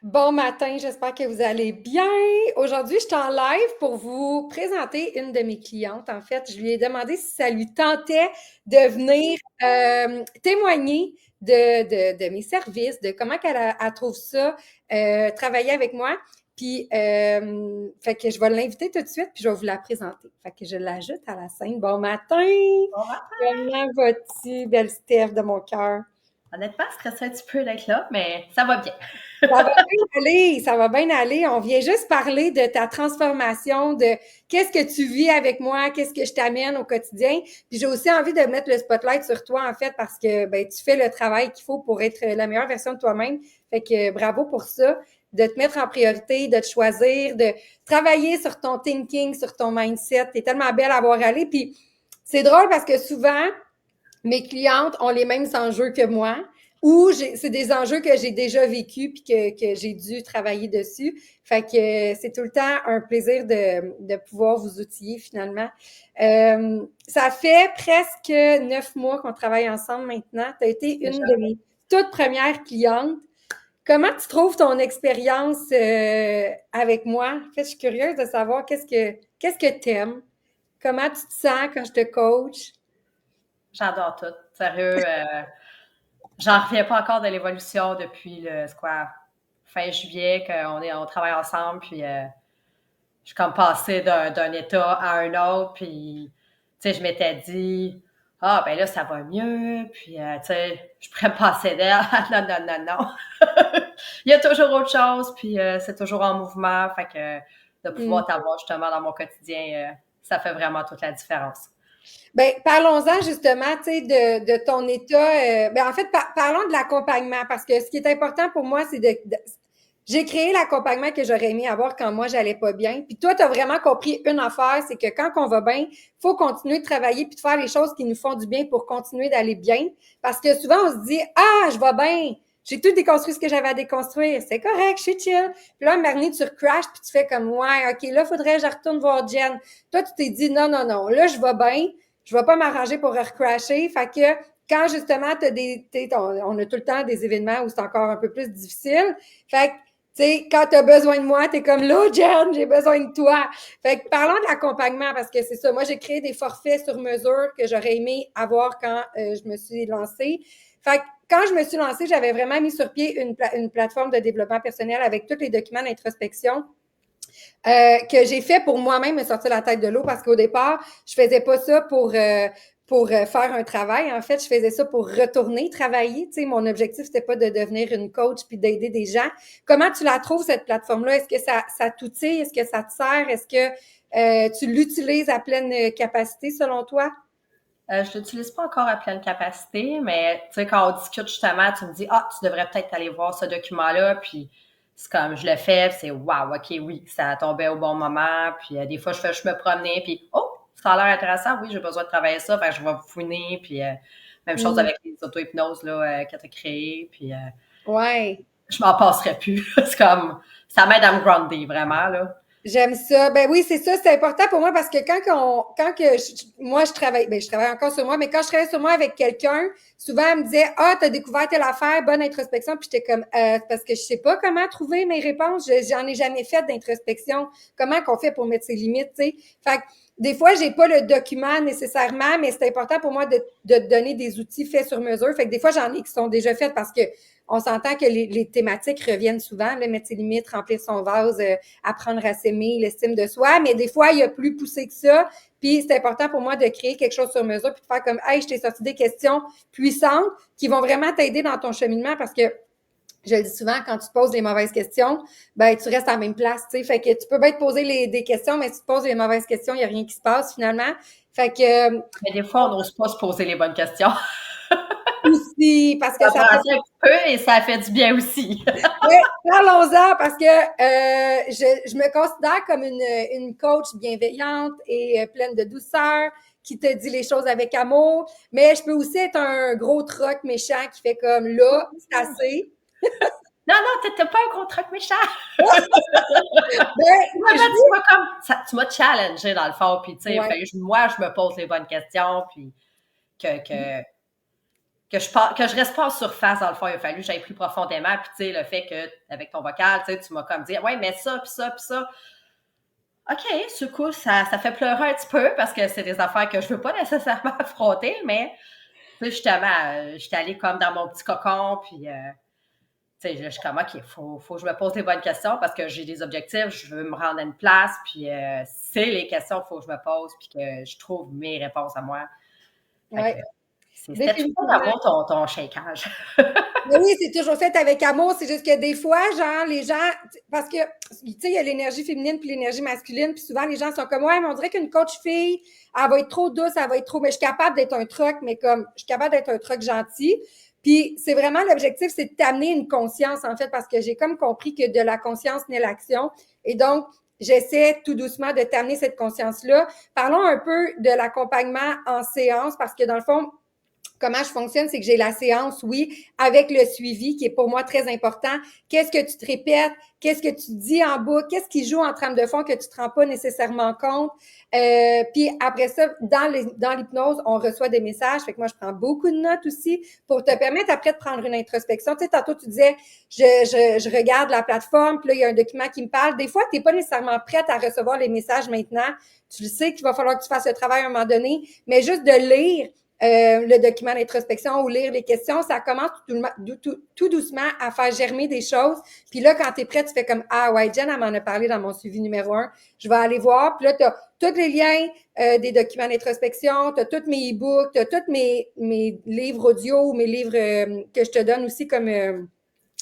Bon matin, j'espère que vous allez bien. Aujourd'hui, je suis en live pour vous présenter une de mes clientes. En fait, je lui ai demandé si ça lui tentait de venir témoigner de mes services, de comment elle trouve ça, travailler avec moi. Puis, fait que je vais l'inviter tout de suite, puis je vais vous la présenter. Fait que je l'ajoute à la scène. Bon matin! Bon matin! Comment vas-tu, belle Steph de mon cœur? Honnêtement, stressé un petit peu d'être là, mais ça va bien. Ça va bien aller, ça va bien aller. On vient juste parler de ta transformation, de qu'est-ce que tu vis avec moi, qu'est-ce que je t'amène au quotidien. Puis j'ai aussi envie de mettre le spotlight sur toi, en fait, parce que ben, tu fais le travail qu'il faut pour être la meilleure version de toi-même. Fait que bravo pour ça, de te mettre en priorité, de te choisir, de travailler sur ton thinking, sur ton mindset. T'es tellement belle à voir aller. Puis c'est drôle parce que souvent, mes clientes ont les mêmes enjeux que moi ou c'est des enjeux que j'ai déjà vécu puis que j'ai dû travailler dessus. Fait que c'est tout le temps un plaisir de pouvoir vous outiller finalement. Ça fait presque 9 mois qu'on travaille ensemble maintenant. Tu as été une de mes toutes premières clientes. Comment tu trouves ton expérience avec moi? En fait, je suis curieuse de savoir qu'est-ce que tu aimes? Comment tu te sens quand je te coach? J'adore tout. Sérieux, j'en reviens pas encore de l'évolution depuis c'est quoi, fin juillet, on travaille ensemble, puis je suis comme passée d'un état à un autre, puis tu sais, je m'étais dit, ah, ben là, ça va mieux, puis tu sais, je pourrais me passer d'air. Non, non, non, non. Il y a toujours autre chose, puis c'est toujours en mouvement, fait que de Hmm. pouvoir t'avoir justement dans mon quotidien, ça fait vraiment toute la différence. Ben, parlons-en justement, tu sais, de ton état. Ben, en fait, parlons de l'accompagnement parce que ce qui est important pour moi, c'est j'ai créé l'accompagnement que j'aurais aimé avoir quand moi, j'allais pas bien. Puis toi, tu as vraiment compris une affaire, c'est que quand on va bien, faut continuer de travailler puis de faire les choses qui nous font du bien pour continuer d'aller bien. Parce que souvent, on se dit, ah, je vais bien. J'ai tout déconstruit ce que j'avais à déconstruire. C'est correct, je suis chill. Puis là, Marnie, tu recrashes puis tu fais comme, ouais, OK, là, faudrait que je retourne voir Jen. Toi, tu t'es dit, non, non, non, là, je vais bien. Je vais pas m'arranger pour recrasher. Fait que quand justement, on a tout le temps des événements où c'est encore un peu plus difficile. Fait que, tu sais, quand tu as besoin de moi, tu es comme là, Jen, j'ai besoin de toi. Fait que parlons de l'accompagnement parce que c'est ça. Moi, j'ai créé des forfaits sur mesure que j'aurais aimé avoir quand je me suis lancée. Fait que quand je me suis lancée, j'avais vraiment mis sur pied une plateforme de développement personnel avec tous les documents d'introspection que j'ai fait pour moi-même me sortir la tête de l'eau parce qu'au départ, je faisais pas ça pour faire un travail. En fait, je faisais ça pour retourner travailler. Tu sais, mon objectif, c'était pas de devenir une coach puis d'aider des gens. Comment tu la trouves, cette plateforme-là? Est-ce que ça t'outille? Est-ce que ça te sert? Est-ce que tu l'utilises à pleine capacité selon toi? Je l'utilise pas encore à pleine capacité, mais tu sais, quand on discute justement, tu me dis, ah, tu devrais peut-être aller voir ce document-là, puis c'est comme, je le fais, c'est wow, ok, oui, ça tombait au bon moment, puis des fois, je me promenais, puis oh, ça a l'air intéressant, oui, j'ai besoin de travailler ça, fait que je vais fouiner, puis même chose Mm. avec les auto-hypnoses, là, que tu as créées, puis Ouais. je m'en passerai plus. C'est comme, ça m'aide à me grounder, vraiment, là. J'aime ça. Ben oui, c'est ça, c'est important pour moi parce que quand que moi je travaille, ben je travaille encore sur moi, mais quand je travaille sur moi avec quelqu'un, souvent elle me disait, ah, t'as découvert telle affaire, bonne introspection, puis j'étais comme, parce que je sais pas comment trouver mes réponses, j'en ai jamais fait d'introspection. Comment qu'on fait pour mettre ses limites, tu sais? Fait que des fois, j'ai pas le document nécessairement, mais c'est important pour moi de te donner des outils faits sur mesure. Fait que des fois, j'en ai qui sont déjà faits parce que on s'entend que les thématiques reviennent souvent, là, mettre ses limites, remplir son vase, apprendre à s'aimer, l'estime de soi, mais des fois, il y a plus poussé que ça. Puis c'est important pour moi de créer quelque chose sur mesure, puis de faire comme, hey, je t'ai sorti des questions puissantes qui vont vraiment t'aider dans ton cheminement parce que je le dis souvent, quand tu te poses les mauvaises questions, ben tu restes à la même place, tu sais. Fait que tu peux bien te poser des questions, mais si tu te poses les mauvaises questions, il n'y a rien qui se passe finalement. Fait que Mais des fois, on n'ose pas se poser les bonnes questions. aussi, parce que Ça ça prend fait. un petit peu et ça fait du bien aussi. Oui, parlons-en parce que je me considère comme une coach bienveillante et pleine de douceur qui te dit les choses avec amour, mais je peux aussi être un gros troc méchant qui fait comme là, c'est assez. Non, non, t'étais pas un gros truc méchant. Ben, Tu je tu m'as comme, tu m'as challengé dans le fond, puis tu sais, ouais. moi, je me pose les bonnes questions, puis que que je reste pas en surface, dans le fond. Il a fallu que j'aille plus profondément. Puis, tu sais, le fait que, avec ton vocal, tu sais, tu m'as comme dit, ouais, mais ça, puis ça, puis ça. OK, c'est cool. Ça fait pleurer un petit peu parce que c'est des affaires que je veux pas nécessairement affronter, mais, tu sais, justement, j'étais allée comme dans mon petit cocon, puis, tu sais, je suis comme, OK, faut que je me pose les bonnes questions parce que j'ai des objectifs, je veux me rendre à une place, puis c'est les questions qu'il faut que je me pose, puis que je trouve mes réponses à moi. Fait Oui, que c'était tout ça définitivement. d'avoir ton shakeage. Mais oui, c'est toujours fait avec amour. C'est juste que des fois, genre, les gens, parce que, tu sais, il y a l'énergie féminine puis l'énergie masculine, puis souvent, les gens sont comme, ouais, mais on dirait qu'une coach fille, elle va être trop douce, elle va être trop, mais je suis capable d'être un truc, mais comme, je suis capable d'être un truc gentil. Puis, c'est vraiment l'objectif, c'est de t'amener une conscience, en fait, parce que j'ai comme compris que de la conscience naît l'action. Et donc, j'essaie tout doucement de t'amener cette conscience-là. Parlons un peu de l'accompagnement en séance, parce que dans le fond, comment je fonctionne, c'est que j'ai la séance, oui, avec le suivi qui est pour moi très important. Qu'est-ce que tu te répètes? Qu'est-ce que tu dis en boucle? Qu'est-ce qui joue en trame de fond que tu ne te rends pas nécessairement compte? Puis après ça, dans l'hypnose, on reçoit des messages. Fait que moi, je prends beaucoup de notes aussi pour te permettre après de prendre une introspection. Tu sais, tantôt, tu disais, je regarde la plateforme, puis là, il y a un document qui me parle. Des fois, tu n'es pas nécessairement prête à recevoir les messages maintenant. Tu le sais qu'il va falloir que tu fasses le travail à un moment donné, mais juste de lire, le document d'introspection ou lire les questions, ça commence tout doucement à faire germer des choses. Puis là, quand tu es prêt, tu fais comme, ah ouais, Jen, elle m'en a parlé dans mon suivi numéro 1. Je vais aller voir. Puis là, tu as tous les liens des documents d'introspection, tu as tous mes e-books, tu as tous mes livres audio ou mes livres que je te donne aussi comme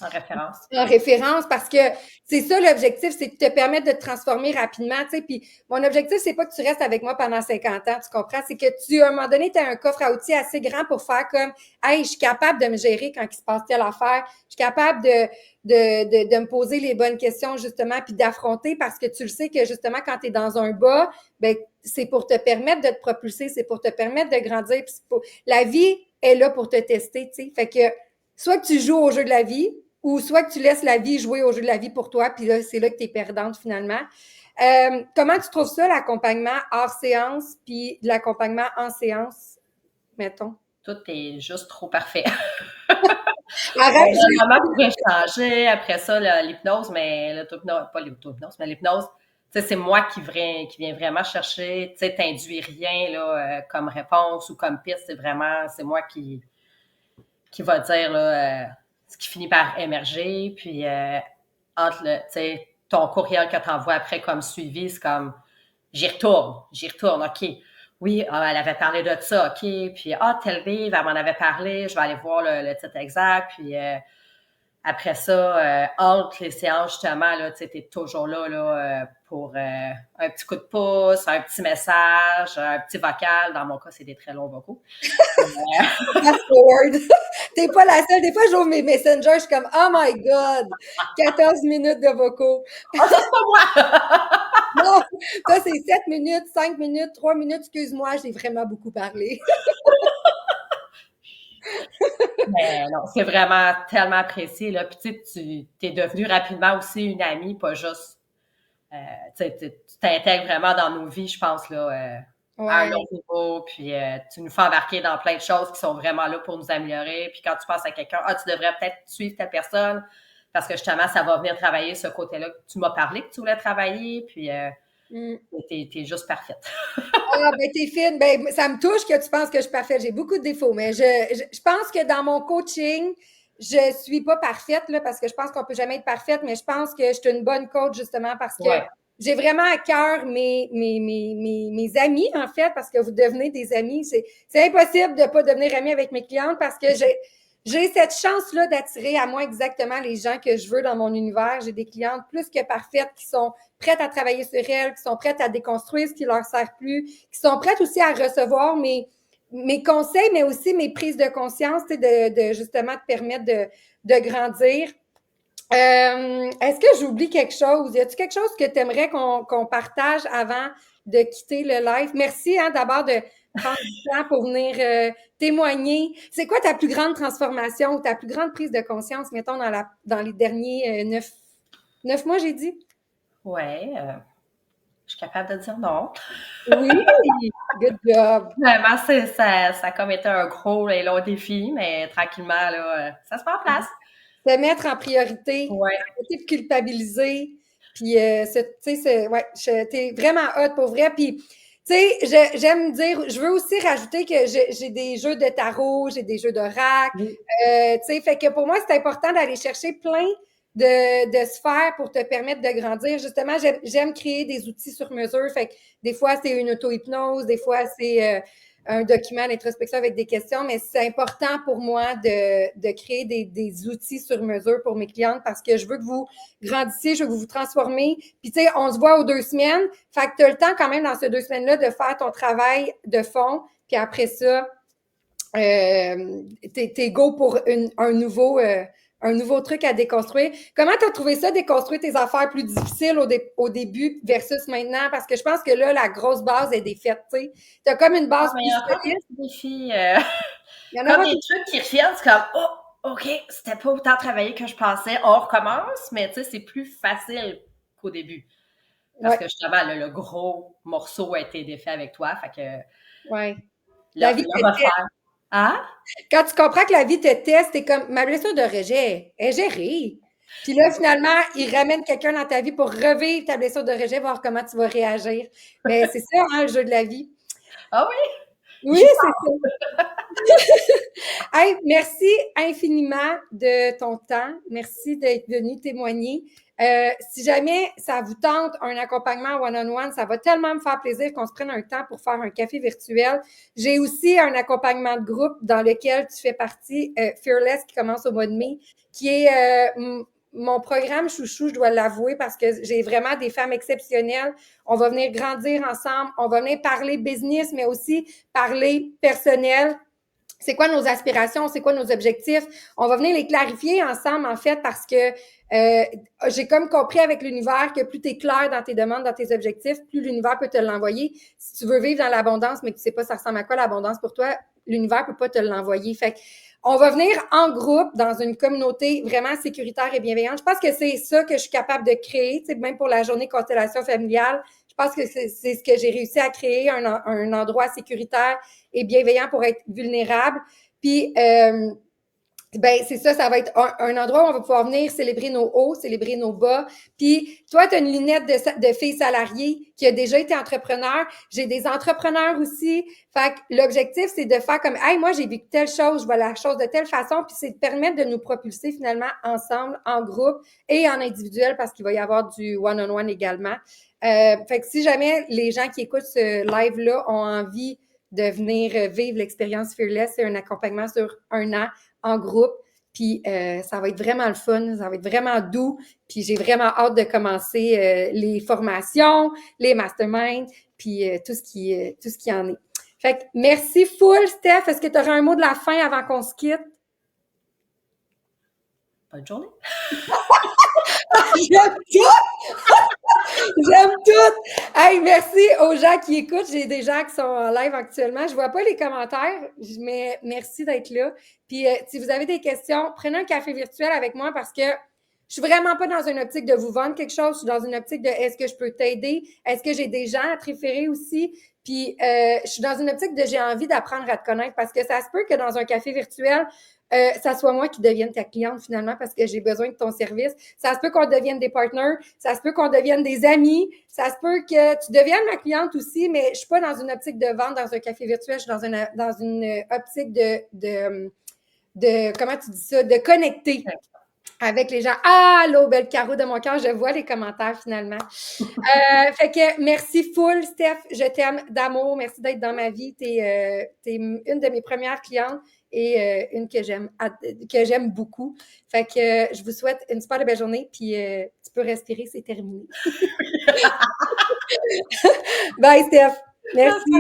En référence. en référence parce que c'est ça l'objectif, c'est de te permettre de te transformer rapidement, tu sais. Puis mon objectif, c'est pas que tu restes avec moi pendant 50 ans, tu comprends? C'est que tu, à un moment donné, tu as un coffre à outils assez grand pour faire comme, hey, je suis capable de me gérer quand il se passe telle affaire, je suis capable de me poser les bonnes questions, justement, puis d'affronter parce que tu le sais que, justement, quand tu es dans un bas, ben, c'est pour te permettre de te propulser, c'est pour te permettre de grandir. Puis la vie est là pour te tester, tu sais. Fait que, soit que tu joues au jeu de la vie, ou soit que tu laisses la vie jouer au jeu de la vie pour toi, puis là, c'est là que tu es perdante finalement. Comment tu trouves ça, l'accompagnement hors séance, puis l'accompagnement en séance, mettons? Tout est juste trop parfait. Arrête, Le moment pourrait changer. Après ça, l'hypnose, mais pas l'auto-hypnose, mais l'hypnose, tu sais, c'est moi qui vient vraiment chercher, tu sais, t'induis rien là, comme réponse ou comme piste. C'est moi qui va dire là, ce qui finit par émerger. Puis entre tu sais, ton courriel que tu envoies après comme suivi, c'est comme j'y retourne, OK. Oui, elle avait parlé de ça, OK. Puis, tel livre, elle m'en avait parlé, je vais aller voir le titre exact. Puis, après ça, entre les séances, justement, là, tu sais, t'es toujours là pour un petit coup de pouce, un petit message, un petit vocal. Dans mon cas, c'est des très longs vocaux. fast forward. T'es pas la seule. Des fois, j'ouvre mes messengers, je suis comme, oh my God, 14 minutes de vocaux. Ah, ça, c'est pas moi! Non, ça, c'est 7 minutes, 5 minutes, 3 minutes, excuse-moi, j'ai vraiment beaucoup parlé. Mais non, c'est vraiment tellement apprécié, là. Puis, tu sais, tu es devenue rapidement aussi une amie, pas juste tu sais, tu t'intègres vraiment dans nos vies, je pense, là, à un Ouais. autre niveau. Puis tu nous fais embarquer dans plein de choses qui sont vraiment là pour nous améliorer. Puis quand tu penses à quelqu'un, tu devrais peut-être suivre telle personne parce que justement, ça va venir travailler ce côté-là. Tu m'as parlé que tu voulais travailler, puis t'es juste parfaite. Ah, ben, t'es fine. Ben, ça me touche que tu penses que je suis parfaite. J'ai beaucoup de défauts, mais je pense que dans mon coaching, je suis pas parfaite, là, parce que je pense qu'on peut jamais être parfaite, mais je pense que je suis une bonne coach, justement, parce que Ouais. j'ai vraiment à cœur mes amis, en fait, parce que vous devenez des amis. C'est impossible de pas devenir ami avec mes clientes parce que j'ai cette chance-là d'attirer à moi exactement les gens que je veux dans mon univers. J'ai des clientes plus que parfaites qui sont prêtes à travailler sur elles, qui sont prêtes à déconstruire ce qui leur sert plus, qui sont prêtes aussi à recevoir mes conseils, mais aussi mes prises de conscience, tu sais, de justement te permettre de grandir. Est-ce que j'oublie quelque chose? Y a-t-il quelque chose que tu aimerais qu'on partage avant de quitter le live? Merci d'abord de prendre du temps pour venir témoigner. C'est quoi ta plus grande transformation ou ta plus grande prise de conscience, mettons, dans les derniers 9 mois, j'ai dit? Ouais. je suis capable de dire non. Oui, good job. Vraiment, ça a comme été un gros et long défi, mais tranquillement, là, ça se met en place. Se mettre en priorité, Ouais. arrêter de culpabiliser, puis, tu sais, ouais, t'es vraiment hot pour vrai, puis, tu sais, j'aime dire, je veux aussi rajouter que j'ai des jeux de tarot, j'ai des jeux de rack, Oui. tu sais, fait que pour moi, c'est important d'aller chercher plein de sphères pour te permettre de grandir. Justement, j'aime créer des outils sur mesure, fait que des fois, c'est une auto-hypnose, des fois, c'est un document d'introspection avec des questions, mais c'est important pour moi de créer des outils sur mesure pour mes clientes parce que je veux que vous grandissiez, je veux que vous vous transformez. Puis, tu sais, on se voit aux 2 semaines. Fait que tu as le temps quand même dans ces 2 semaines-là de faire ton travail de fond. Puis après ça, t'es go pour un nouveau truc à déconstruire. Comment tu as trouvé ça, déconstruire tes affaires plus difficiles au début versus maintenant? Parce que je pense que là, la grosse base est défaite, tu sais. Tu as comme une Ah, base mais il y plus a encore des solide. petits défis. Il y en Comme aura des tout. trucs qui reviennent, c'est comme, oh, OK, c'était pas autant travaillé que je pensais. On recommence, mais tu sais, c'est plus facile qu'au début. Parce Ouais, que justement, le gros morceau a été défait avec toi. Fait que ouais. La vie te le teste. refaire. Hein? Quand tu comprends que la vie te teste, t'es comme, ma blessure de rejet est gérée. Puis là, finalement, il ramène quelqu'un dans ta vie pour revivre ta blessure de rejet, voir comment tu vas réagir. Mais c'est ça, hein, le jeu de la vie. Ah oui, Oui, j'y c'est ça. Hey, merci infiniment de ton temps. Merci d'être venu témoigner. Si jamais ça vous tente un accompagnement one-on-one, ça va tellement me faire plaisir qu'on se prenne un temps pour faire un café virtuel. J'ai aussi un accompagnement de groupe dans lequel tu fais partie, Fearless, qui commence au mois de mai, qui est mon programme chouchou, je dois l'avouer, parce que j'ai vraiment des femmes exceptionnelles. On va venir grandir ensemble, on va venir parler business, mais aussi parler personnel. C'est quoi nos aspirations, c'est quoi nos objectifs. On va venir les clarifier ensemble, en fait, parce que j'ai comme compris avec l'univers que plus tu es clair dans tes demandes, dans tes objectifs, plus l'univers peut te l'envoyer. Si tu veux vivre dans l'abondance, mais que tu sais pas ça ressemble à quoi l'abondance pour toi, l'univers peut pas te l'envoyer. Fait que on va venir en groupe dans une communauté vraiment sécuritaire et bienveillante. Je pense que c'est ça que je suis capable de créer, tu sais, même pour la journée constellation familiale. Je pense que c'est ce que j'ai réussi à créer, un endroit sécuritaire et bienveillant pour être vulnérable. Puis, ben, c'est ça, ça va être un endroit où on va pouvoir venir célébrer nos hauts, célébrer nos bas. Puis, toi, tu as une lunette de fille salariée qui a déjà été entrepreneur. J'ai des entrepreneurs aussi. Fait que l'objectif, c'est de faire comme, hey, moi, j'ai vécu telle chose, je vois la chose de telle façon. Puis, c'est de permettre de nous propulser finalement ensemble, en groupe et en individuel parce qu'il va y avoir du one-on-one également. Fait que si jamais les gens qui écoutent ce live-là ont envie de venir vivre l'expérience Fearless, c'est un accompagnement sur 1 an en groupe. Puis ça va être vraiment le fun, ça va être vraiment doux. Puis j'ai vraiment hâte de commencer les formations, les masterminds, puis tout ce qui en est. Fait que merci full, Steph. Est-ce que tu auras un mot de la fin avant qu'on se quitte? Bonne journée. J'aime tout! J'aime tout! Hey, merci aux gens qui écoutent. J'ai des gens qui sont en live actuellement. Je vois pas les commentaires, mais merci d'être là. Puis, si vous avez des questions, prenez un café virtuel avec moi parce que je suis vraiment pas dans une optique de vous vendre quelque chose. Je suis dans une optique de est-ce que je peux t'aider? Est-ce que j'ai des gens à te référer aussi? Puis, je suis dans une optique de j'ai envie d'apprendre à te connaître parce que ça se peut que dans un café virtuel, ça soit moi qui devienne ta cliente finalement parce que j'ai besoin de ton service. Ça se peut qu'on devienne des partners, ça se peut qu'on devienne des amis, ça se peut que tu deviennes ma cliente aussi, mais je suis pas dans une optique de vente dans un café virtuel, je suis dans une optique de comment tu dis ça, de connecter avec les gens. Ah, allô, belle Caro de mon cœur, je vois les commentaires finalement. Fait que merci full, Steph. Je t'aime d'amour. Merci d'être dans ma vie. T'es une de mes premières clientes et une que j'aime beaucoup. Fait que je vous souhaite une super belle journée. Puis tu peux respirer, c'est terminé. Bye, Steph. Merci.